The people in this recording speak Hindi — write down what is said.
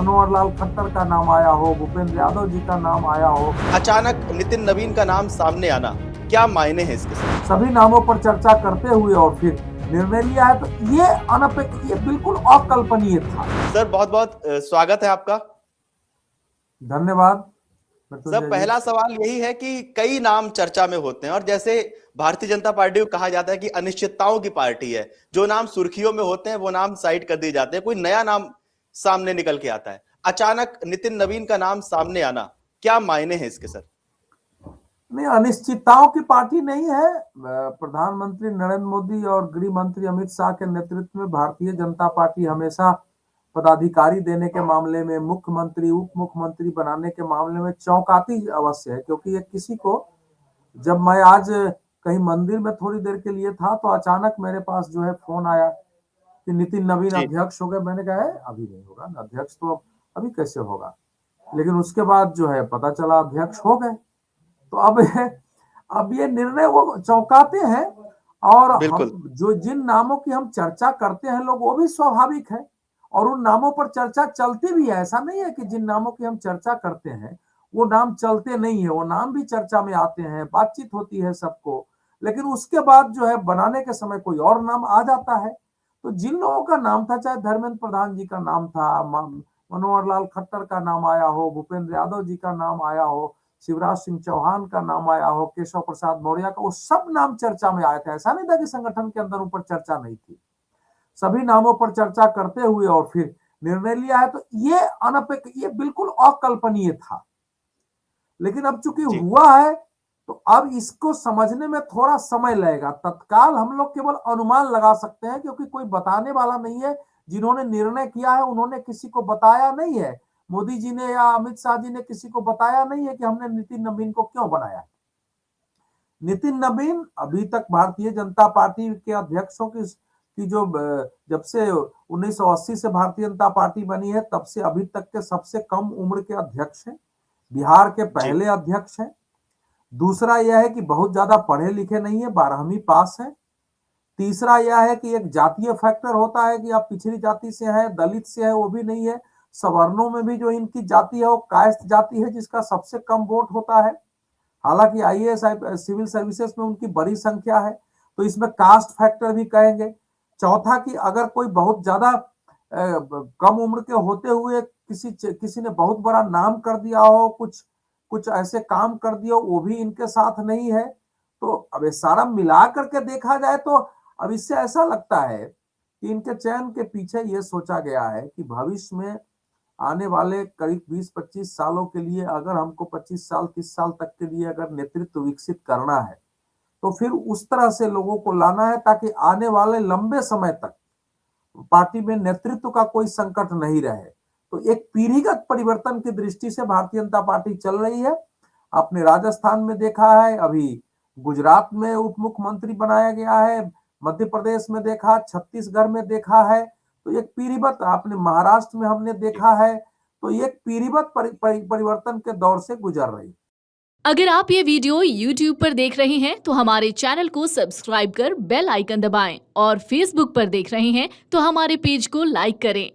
मनोहर लाल खट्टर का नाम आया हो, भूपेंद्र यादव जी का नाम आया हो। अचानक नितिन नवीन का नाम सामने आना क्या मायने हैं इसके साथ? सभी नामों पर चर्चा करते हुए और फिर निर्णय लिया है, तो ये बिल्कुल अकल्पनीय था। सर बहुत बहुत स्वागत है आपका। धन्यवाद सर मृत्युंजय जी। पहला सवाल यही है कि कई नाम चर्चा में होते हैं और जैसे भारतीय जनता पार्टी को कहा जाता है कि अनिश्चितताओं की पार्टी है, जो नाम सुर्खियों में होते हैं वो नाम साइड कर दिए जाते हैं, कोई नया नाम सामने निकल के आता है। अचानक नितिन नवीन का नाम सामने आना क्या मायने हैं इसके सर? नहीं, अनिश्चितताओं की पार्टी नहीं है। प्रधानमंत्री नरेंद्र मोदी और गृह मंत्री अमित शाह के नेतृत्व में भारतीय जनता पार्टी हमेशा पदाधिकारी देने के मामले में, मुख्यमंत्री उप मुख्यमंत्री बनाने के मामले में चौंकाती अवश्य है। क्योंकि ये किसी को, जब मैं आज कहीं मंदिर में थोड़ी देर के लिए था तो अचानक मेरे पास जो है फोन आया कि नितिन नवीन अध्यक्ष हो गए। मैंने कहा है अभी नहीं होगा, अध्यक्ष तो अभी कैसे होगा। लेकिन उसके बाद जो है पता चला अध्यक्ष हो गए। तो अब ये निर्णय वो चौंकाते हैं। और हम जो जिन नामों की हम चर्चा करते हैं लोग, वो भी स्वाभाविक है और उन नामों पर चर्चा चलती भी है। ऐसा नहीं है कि जिन नामों की हम चर्चा करते हैं वो नाम चलते नहीं है, वो नाम भी चर्चा में आते हैं, बातचीत होती है सबको। लेकिन उसके बाद जो है बनाने के समय कोई और नाम आ जाता है। तो जिन लोगों का नाम था, चाहे धर्मेंद्र प्रधान जी का नाम था, मनोहर लाल खट्टर का नाम आया हो, भूपेंद्र यादव जी का नाम आया हो, शिवराज सिंह चौहान का नाम आया हो, केशव प्रसाद मौर्य का, वो सब नाम चर्चा में आए थे। ऐसा नहीं था कि संगठन के अंदर ऊपर चर्चा नहीं थी। सभी नामों पर चर्चा करते हुए और फिर निर्णय लिया है, तो ये बिल्कुल अकल्पनीय था। लेकिन अब चूंकि हुआ है तो अब इसको समझने में थोड़ा समय लगेगा। तत्काल हम लोग केवल अनुमान लगा सकते हैं, क्योंकि कोई बताने वाला नहीं है। जिन्होंने निर्णय किया है उन्होंने किसी को बताया नहीं है। मोदी जी ने या अमित शाह जी ने किसी को बताया नहीं है कि हमने नितिन नवीन को क्यों बनाया है। नितिन नवीन अभी तक भारतीय जनता पार्टी के अध्यक्षों की जो जब से 1980 से भारतीय जनता पार्टी बनी है तब से अभी तक के सबसे कम उम्र के अध्यक्ष हैं, बिहार के पहले अध्यक्ष हैं। दूसरा यह है कि बहुत ज्यादा पढ़े लिखे नहीं है, 12वीं पास है। तीसरा यह है कि एक जातीय फैक्टर होता है कि आप पिछड़ी जाति से हैं, दलित से है, वो भी नहीं है। सवर्णों में भी जो इनकी जाति है वो कायस्थ जाति है, जिसका सबसे कम वोट होता है। हालांकि आईएएस सिविल सर्विसेज में उनकी बड़ी संख्या है, तो इसमें कास्ट फैक्टर भी कहेंगे। चौथा कि अगर कोई बहुत ज्यादा कम उम्र के होते हुए किसी ने बहुत बड़ा नाम कर दिया हो, कुछ ऐसे काम कर दिया हो, वो भी इनके साथ नहीं है। तो अब ये सारा मिला करके देखा जाए तो अब इससे ऐसा लगता है कि इनके चयन के पीछे ये सोचा गया है कि भविष्य में आने वाले करीब 20-25 सालों के लिए, अगर हमको 25 साल 30 साल तक के लिए अगर नेतृत्व विकसित करना है तो फिर उस तरह से लोगों को लाना है ताकि आने वाले लंबे समय तक पार्टी में नेतृत्व का कोई संकट नहीं रहे। तो एक पीढ़ीगत परिवर्तन की दृष्टि से भारतीय जनता पार्टी चल रही है। आपने राजस्थान में देखा है, अभी गुजरात में उप मुख्यमंत्री बनाया गया है, मध्य प्रदेश में देखा, छत्तीसगढ़ में देखा है। तो एक पीढ़ीगत, आपने महाराष्ट्र में हमने देखा है। तो एक पीढ़ीगत परिवर्तन के दौर से गुजर रही। अगर आप ये वीडियो YouTube पर देख रहे हैं तो हमारे चैनल को सब्सक्राइब कर बेल आइकन दबाएं और Facebook पर देख रहे हैं तो हमारे पेज को लाइक करें।